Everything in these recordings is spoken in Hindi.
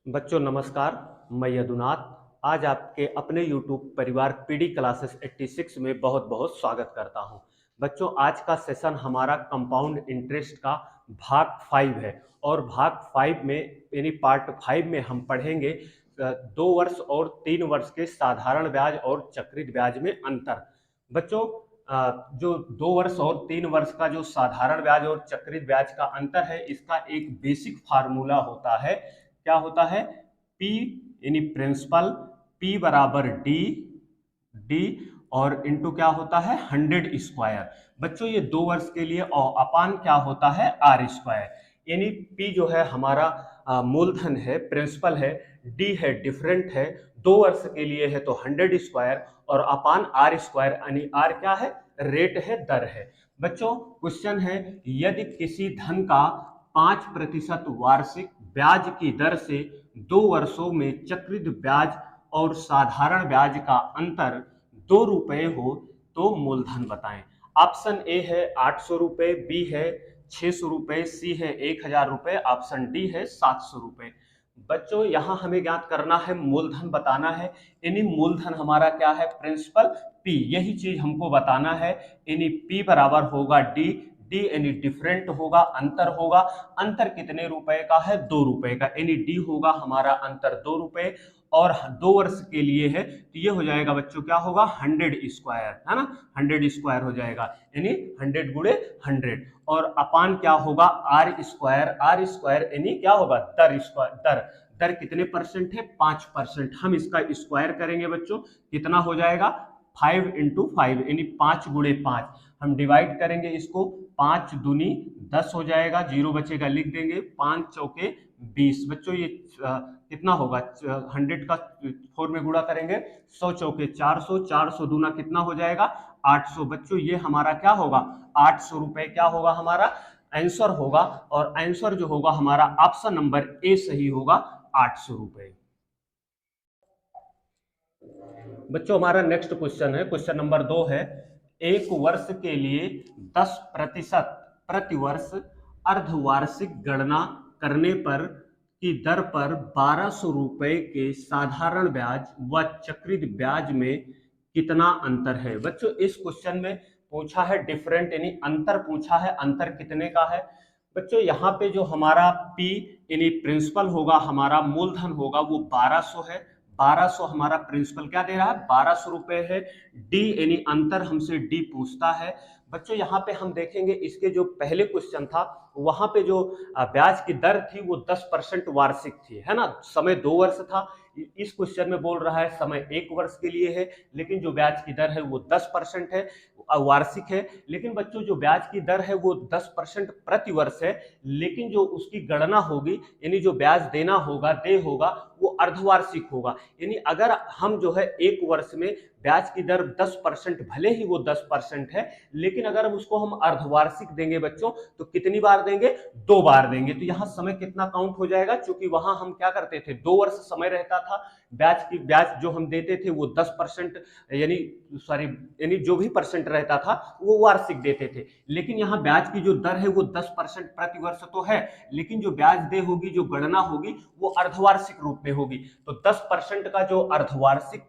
बच्चों नमस्कार। मैं यदुनाथ आज आपके अपने YouTube परिवार पीडी क्लासेस 86 में बहुत बहुत स्वागत करता हूं। बच्चों आज का सेशन हमारा कंपाउंड इंटरेस्ट का भाग 5 है और भाग 5 में यानी पार्ट 5 में हम पढ़ेंगे 2 वर्ष और 3 वर्ष के साधारण ब्याज और चक्रित ब्याज में अंतर। बच्चों जो 2 वर्ष और 3 वर्ष का जो साधारण ब्याज और चक्रित ब्याज का अंतर है, इसका एक बेसिक फार्मूला होता है। क्या होता है? P यानी प्रिंसिपल, P बराबर डी डी और इनटू क्या होता है 100 स्क्वायर। बच्चों ये 2 वर्ष के लिए और अपान क्या होता है आर स्क्वायर। यानी P जो है हमारा मूलधन है, प्रिंसिपल है, D है डिफरेंट है, 2 वर्ष के लिए है तो 100 स्क्वायर और अपान आर स्क्वायर यानी आर क्या है रेट है, दर है। बच्चों क्वेश्चन है यदि किसी धन का 5% वार्षिक ब्याज की दर से 2 वर्षों में चक्रित ब्याज और साधारण ब्याज का अंतर 2 रुपए हो तो मूलधन बताएं। ऑप्शन ए है 800 रुपए, बी है 600 रुपए, सी है 1000 रुपए, ऑप्शन डी है 700 रुपए। बच्चों यहां हमें ज्ञात करना है, मूलधन बताना है। यानी मूलधन हमारा क्या है प्रिंसिपल पी, यही चीज हमको बताना है। यानी पी बराबर होगा डी, डी यानी डिफरेंट होगा, अंतर होगा। अंतर कितने रुपए का है 2 रुपए का, यानी डी होगा हमारा अंतर 2 रुपए और 2 वर्ष के लिए है तो ये हो जाएगा बच्चों क्या होगा 100 स्क्वायर, है ना, 100 स्क्वायर हो जाएगा यानी 100 गुणे 100 और अपान क्या होगा आर स्क्वायर, आर स्क्वायर यानी क्या होगा दर स्क्वायर, दर दर कितने परसेंट है 5%। हम इसका स्क्वायर करेंगे बच्चों, कितना हो जाएगा 5 इंटू 5 यानी 5 गुणे 5। हम डिवाइड करेंगे इसको, 5 दूनी 10 हो जाएगा, 0 बचेगा लिख देंगे, 5 चौके 20। बच्चों ये कितना होगा 100 का 4 में गुणा करेंगे, 100 चौके 400, 400 दूना कितना हो जाएगा 800। बच्चों ये हमारा क्या होगा 800 रुपए क्या होगा हमारा आंसर होगा और आंसर जो होगा हमारा ऑप्शन नंबर ए सही होगा 800 रुपए। बच्चों हमारा नेक्स्ट क्वेश्चन है, क्वेश्चन नंबर 2 है 1 वर्ष के लिए 10% प्रतिवर्ष अर्धवार्षिक गणना करने पर की दर पर 1200 रुपए के साधारण ब्याज व चक्रित ब्याज में कितना अंतर है। बच्चों इस क्वेश्चन में पूछा है डिफरेंट यानी अंतर पूछा है, अंतर कितने का है। बच्चों यहाँ पे जो हमारा P यानी प्रिंसिपल होगा, हमारा मूलधन होगा वो 1200 है, 1200 हमारा प्रिंसिपल क्या दे रहा है 1200 रुपए है। डी यानी अंतर हमसे डी पूछता है। बच्चों यहाँ पे हम देखेंगे इसके जो पहले क्वेश्चन था वहां पे जो ब्याज की दर थी वो 10% वार्षिक थी, है ना, समय 2 वर्ष था। इस क्वेश्चन में बोल रहा है समय 1 वर्ष के लिए है लेकिन जो ब्याज की दर है वो 10% है, वार्षिक है। लेकिन बच्चों जो ब्याज की दर है वो 10% प्रति वर्ष है, लेकिन जो उसकी गणना होगी यानी जो ब्याज देना होगा दे होगा वो अर्धवार्षिक होगा। यानी अगर हम जो है 1 वर्ष में ब्याज की दर 10%, भले ही वो 10% है लेकिन अगर हम उसको हम अर्धवार्षिक देंगे बच्चों तो कितनी बार देंगे 2 बार देंगे। तो यहाँ समय कितना काउंट हो जाएगा, क्योंकि वहां हम क्या करते थे 2 वर्ष समय रहता था, ब्याज जो हम देते थे वो 10% यानी यानी जो भी परसेंट रहता था वो वार्षिक देते थे। लेकिन यहाँ ब्याज की जो दर है वो 10% प्रति वर्ष तो है, लेकिन जो ब्याज दे होगी जो गणना होगी वो अर्धवार्षिक रूप में होगी। तो 10% का जो अर्धवार्षिक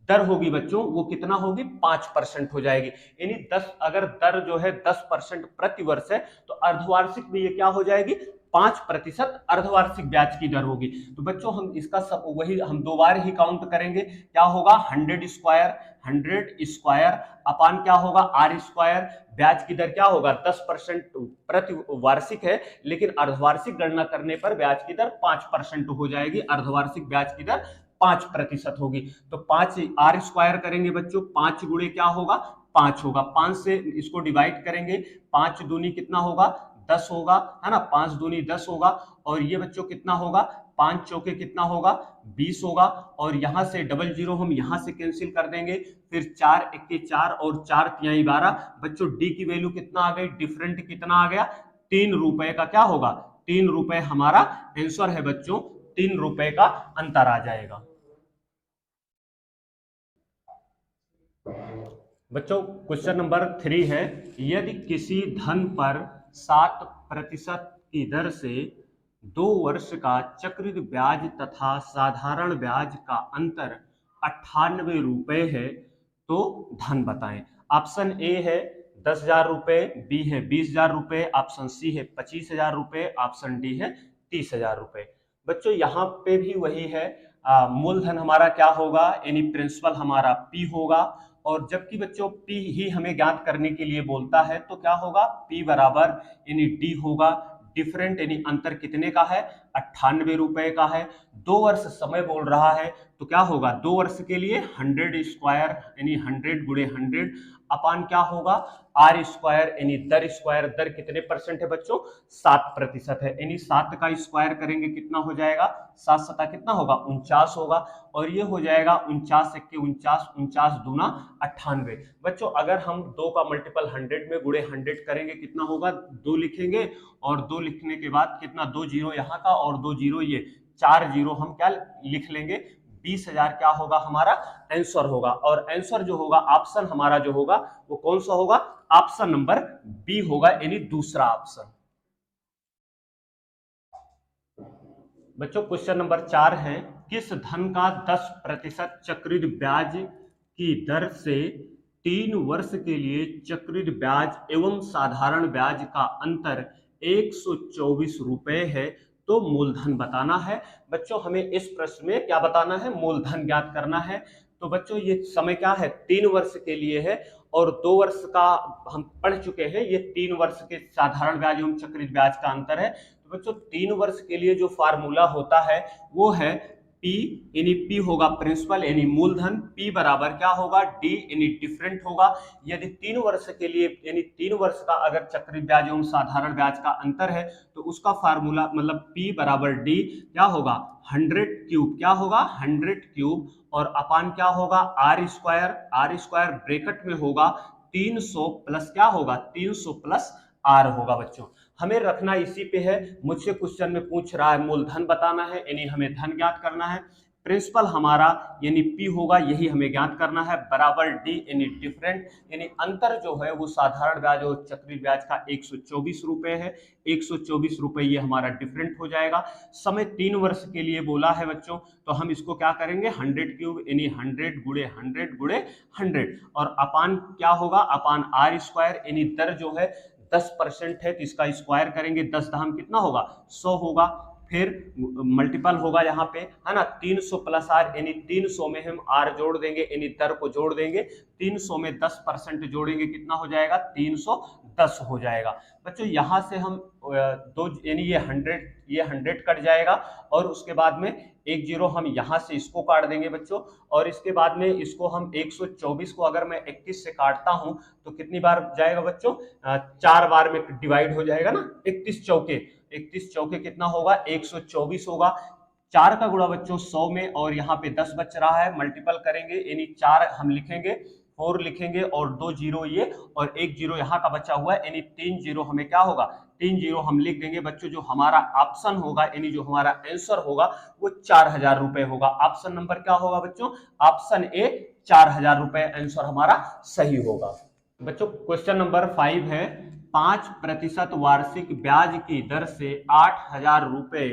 दर होगी बच्चों वो कितना होगी 5% हो जाएगी। यानी 10 अगर दर जो है 10% प्रति वर्ष है तो अर्धवार्षिक में ये क्या हो जाएगी 5% अर्धवार्षिक ब्याज की दर होगी। तो बच्चों हम इसका सब वही हम 2 बार ही काउंट करेंगे, क्या होगा 100 स्क्वायर, 100 स्क्वायर अपान क्या होगा आर स्क्वायर। ब्याज की दर क्या होगा 10% प्रति वार्षिक है लेकिन अर्धवार्षिक गणना करने पर ब्याज की दर 5% हो जाएगी, अर्धवार्षिक ब्याज की दर 5% होगी। तो 5 आर स्क्वायर करेंगे बच्चों, 5 गुणे क्या होगा 5 होगा, 5 से इसको डिवाइड करेंगे, 5 दूनी कितना होगा 10 होगा, है ना, 5 दूनी 10 होगा और ये बच्चों कितना होगा 5 चौके कितना होगा 20 होगा और यहां से डबल जीरो हम यहां से कैंसिल कर देंगे, फिर 4 एक्के 4 और 4 तिहाई 12। बच्चों डी की वैल्यू कितना आ गई, डिफरेंट कितना आ गया 3 रुपए का क्या होगा 3 रुपए हमारा आंसर है बच्चों, 3 रुपए का अंतर आ जाएगा। बच्चों क्वेश्चन नंबर 3 है यदि किसी धन पर 7% की दर से 2 वर्ष का चक्रवृद्धि ब्याज तथा साधारण ब्याज का अंतर 98 रुपए है, तो धन बताएं। ऑप्शन ए है 10,000 रुपए, बी है 20,000 रुपए, ऑप्शन सी है 25,000 रुपए, ऑप्शन डी है 30,000 रुपए। बच्चों यहाँ पे भी वही है, मूलधन हमारा क्या होगा, यानी प्रिंसिपल हमारा पी होगा, और जबकि बच्चों पी ही हमें ज्ञात करने के लिए बोलता है, तो क्या होगा, पी बराबर यानी डी होगा। डिफरेंट यानी अंतर कितने का है, 98 रुपए का है। 2 वर्ष समय बोल रहा है, तो क्या होगा, 2 वर्ष के लिए 100 स्क्वायर यानी 100 × 100 अपान क्या होगा, आर स्क्वायर यानी दर स्क्वायर। दर कितने परसेंट है बच्चों, 7% है, यानी 7 का स्क्वायर करेंगे कितना हो जाएगा, 7 सता कितना होगा, 49 होगा, और ये हो जाएगा 49 × 49, 49 दूना 98। बच्चों अगर हम 2 का मल्टीपल 100 में गुणे 100 करेंगे कितना होगा, 2 लिखेंगे, और 2 लिखने के बाद कितना, 2 जीरो यहाँ का और 2 जीरो ये, 4 जीरो हम क्या लिख लेंगे, 20,000 क्या होगा हमारा आंसर होगा। और आंसर जो होगा, ऑप्शन हमारा जो होगा वो कौन सा होगा, ऑप्शन नंबर बी होगा, यानी दूसरा ऑप्शन। बच्चों क्वेश्चन नंबर 4 है, किस धन का 10% चक्रवृद्धि ब्याज की दर से 3 वर्ष के लिए चक्रवृद्धि ब्याज एवं साधारण ब्याज का अंतर 124 रुपए है, तो मूलधन बताना है। बच्चों हमें इस प्रश्न में क्या बताना है, मूलधन ज्ञात करना है। तो बच्चों ये समय क्या है, 3 वर्ष के लिए है, और 2 वर्ष का हम पढ़ चुके हैं, ये 3 वर्ष के साधारण ब्याज एवं चक्रवृद्धि ब्याज का अंतर है। तो बच्चों 3 वर्ष के लिए जो फार्मूला होता है वो है पी, यानी पी होगा प्रिंसिपल यानी मूलधन, पी बराबर क्या होगा, डी यानी डिफरेंट होगा। यदि 3 वर्ष के लिए यानी 3 वर्ष का अगर चक्रवृद्धि ब्याज एवं साधारण ब्याज का अंतर है, तो उसका फार्मूला मतलब पी बराबर डी क्या होगा, 100 क्यूब, क्या होगा 100 क्यूब, और अपान क्या होगा, R square, R square bracket में होगा 300 प्लस क्या होगा, 300 प्लस आर होगा। बच्चों हमें रखना इसी पे है, मुझसे क्वेश्चन में पूछ रहा है मूलधन बताना है, यानी हमें धन ज्ञात करना है। प्रिंसिपल हमारा यानी पी होगा, यही हमें ज्ञात करना है, बराबर डी यानी डिफरेंट, यानी अंतर जो है वो साधारण ब्याज और चक्रवृद्धि ब्याज का 124 रुपए है, 124 रुपए ये हमारा डिफरेंट हो जाएगा। समय 3 वर्ष के लिए बोला है बच्चों, तो हम इसको क्या करेंगे, 100 क्यूब यानी 100 × 100 और अपान क्या होगा, अपान आर स्क्वायर, यानी दर जो है 10% है, तो इसका स्क्वायर करेंगे, 10 धाम कितना होगा, 100 होगा, फिर मल्टीपल होगा यहाँ पे, है ना, 300 प्लस आर, यानी 300 में हम आर जोड़ देंगे, यानी दर को जोड़ देंगे, 300 में 10% जोड़ेंगे कितना हो जाएगा, 310 हो जाएगा। बच्चों यहाँ से हम दो यानी ये 100 कट जाएगा, और उसके बाद में एक जीरो हम यहाँ से इसको काट देंगे बच्चों, और इसके बाद में इसको हम 124 को अगर मैं 21 से काटता हूं तो कितनी बार जाएगा बच्चों, 4 बार में डिवाइड हो जाएगा ना, 31 चौके कितना होगा, 124 होगा। 4 का गुणा बच्चों 100 में, और यहाँ पे 10 बच रहा है, मल्टीपल करेंगे, यानी 4 हम लिखेंगे, 4 लिखेंगे, और 2 जीरो ये, और 1 जीरो यहाँ का बचा हुआ है, यानी 3 जीरो हमें क्या होगा, 3 जीरो हम लिख देंगे बच्चों। जो हमारा ऑप्शन होगा यानी जो हमारा आंसर होगा वो 4,000 रुपए होगा। ऑप्शन नंबर क्या होगा बच्चों, ऑप्शन ए 4,000 रुपए आंसर हमारा सही होगा। बच्चों क्वेश्चन नंबर 5 है, 5% वार्षिक ब्याज की दर से 8,000 रुपए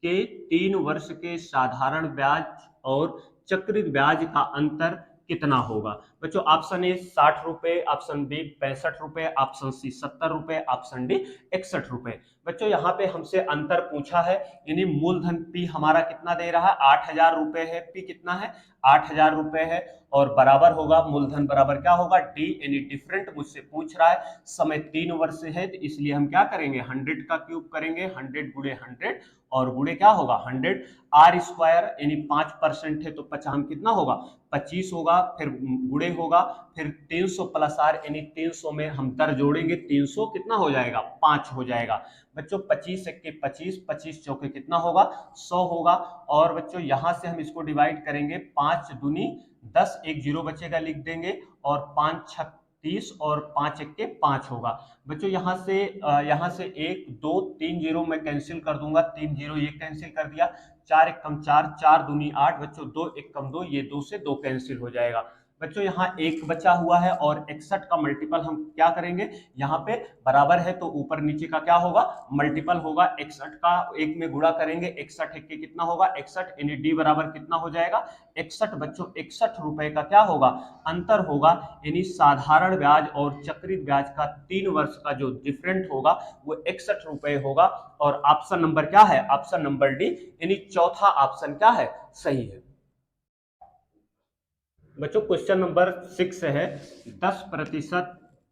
के 3 वर्ष के साधारण ब्याज और चक्रवृद्धि ब्याज का अंतर कितना होगा। बच्चों ऑप्शन ए 60 रुपए, ऑप्शन बी 65 रुपए, ऑप्शन सी 70 रुपए, ऑप्शन डी 61 रुपए। बच्चों यहाँ पे हमसे अंतर पूछा है, यानी मूलधन पी हमारा कितना दे रहा है, 8,000 रुपए है, पी कितना है 8,000 रुपए है, और बराबर होगा मूलधन बराबर क्या होगा, डी यानी डिफरेंट मुझसे पूछ रहा है। समय 3 वर्ष है, तो इसलिए हम क्या करेंगे, 100 का क्यूब करेंगे, 100 गुणे 100, और गुणे क्या होगा 100, आर स्क्वायर यानी 5% है, तो 50 कितना होगा 25 होगा, फिर गुणे होगा, फिर 300 प्लस आर यानी 300 में हम दर जोड़ेंगे, 300 कितना हो जाएगा 5 हो जाएगा। बच्चों 25 के 25, 25 चौके कितना होगा 100 होगा, और बच्चों यहाँ से हम इसको डिवाइड करेंगे, 5 दूनी 10, एक जीरो बचेगा लिख देंगे, और 5 छक 30, और 5 एक के 5 होगा। बच्चों यहाँ से 1 2 3 जीरो मैं कैंसिल कर दूंगा, 3 जीरो ये कैंसिल कर दिया, 4 एक कम 4, 4 दूनी 8, बच्चों 2 एक कम 2, ये 2 से 2 कैंसिल हो जाएगा। बच्चों यहाँ एक बचा हुआ है और 61 का मल्टीपल हम क्या करेंगे, यहाँ पे बराबर है तो ऊपर नीचे का क्या होगा, मल्टीपल होगा। 61 का एक में गुणा करेंगे, 61 एक के कितना होगा 61, यानी डी बराबर कितना हो जाएगा 61। बच्चों 61 रुपए का क्या होगा, अंतर होगा, यानी साधारण ब्याज और चक्रित ब्याज का 3 वर्ष का जो डिफरेंट होगा वो 61 रुपए होगा। और ऑप्शन नंबर क्या है, ऑप्शन नंबर डी, यानी चौथा ऑप्शन क्या है, सही है। बच्चों क्वेश्चन नंबर 6 है,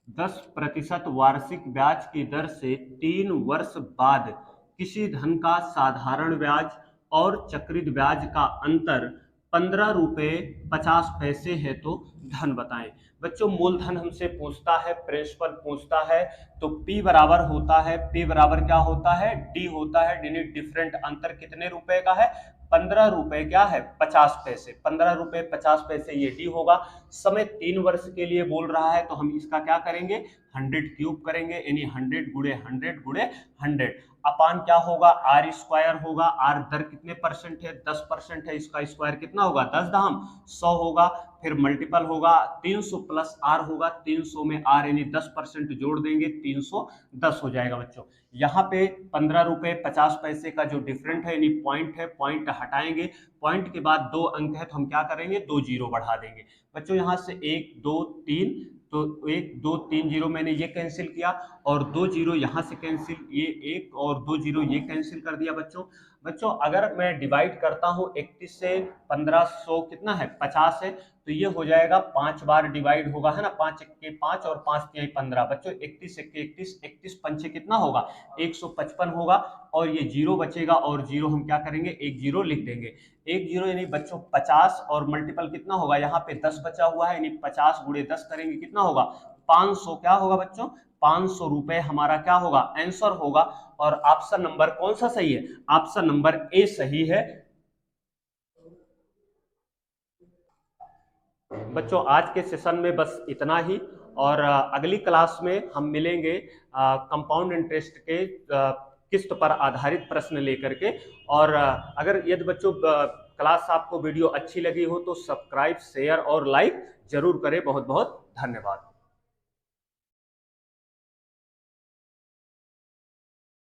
10% वार्षिक ब्याज की दर से 3 वर्ष बाद किसी धन का साधारण ब्याज और चक्रित ब्याज का अंतर 15 रुपए 50 पैसे है तो धन बताएं। बच्चों मूलधन हमसे पूछता है, प्रिंसिपल पूछता है, तो P बराबर होता है, P बराबर क्या होता है, D होता है, डिफरेंट अंतर कितने रुपए का है, 15 रुपए क्या है 50 पैसे, 15 रुपए 50 पैसे ये डी होगा। समय 3 वर्ष के लिए बोल रहा है तो हम इसका क्या करेंगे, 100 क्यूब करेंगे, यानी 100 गुणे 100 गुणे 100 अपान क्या होगा, आर स्क्वायर होगा। आर दर कितने परसेंट है, 10% है, इसका स्क्वायर कितना होगा 10 दहम 100 होगा। फिर मल्टीपल होगा 300 प्लस आर होगा, 300 में आर यानी 10% जोड़ देंगे, 310 हो जाएगा। बच्चों यहाँ पे 15 रुपए 50 पैसे का जो डिफरेंट है यानी पॉइंट है, पॉइंट हटाएंगे, पॉइंट के बाद 2 अंक है तो हम क्या करेंगे 2 जीरो बढ़ा देंगे। बच्चों यहाँ से 1 2 3, तो 1 2 3 जीरो मैंने ये कैंसिल किया और 2 जीरो यहाँ से कैंसिल, ये 1 और 2 जीरो ये कैंसिल कर दिया। बच्चों अगर मैं डिवाइड करता हूँ 31 से 1500 कितना है 50 है, तो ये हो जाएगा 5 बार डिवाइड होगा, है ना, 5 1 5 और 5 3 15। बच्चों 31 1 31, 31 पंचे कितना होगा 155 होगा, और ये जीरो बचेगा और जीरो हम क्या करेंगे एक जीरो लिख देंगे। एक जीरो यानी बच्चों 50 और मल्टीपल कितना होगा, यहाँ पे 10 बचा हुआ है, यानी 50 गुणे 10 करेंगे कितना होगा 500, क्या होगा बच्चों 500 रुपए हमारा क्या होगा आंसर होगा। और ऑप्शन नंबर कौन सा सही है, ऑप्शन नंबर ए सही है। बच्चों आज के सेशन में बस इतना ही, और अगली क्लास में हम मिलेंगे कंपाउंड इंटरेस्ट के किस्त पर आधारित प्रश्न लेकर के। और अगर यदि बच्चों क्लास आपको वीडियो अच्छी लगी हो तो सब्सक्राइब शेयर और लाइक जरूर करें। बहुत बहुत धन्यवाद।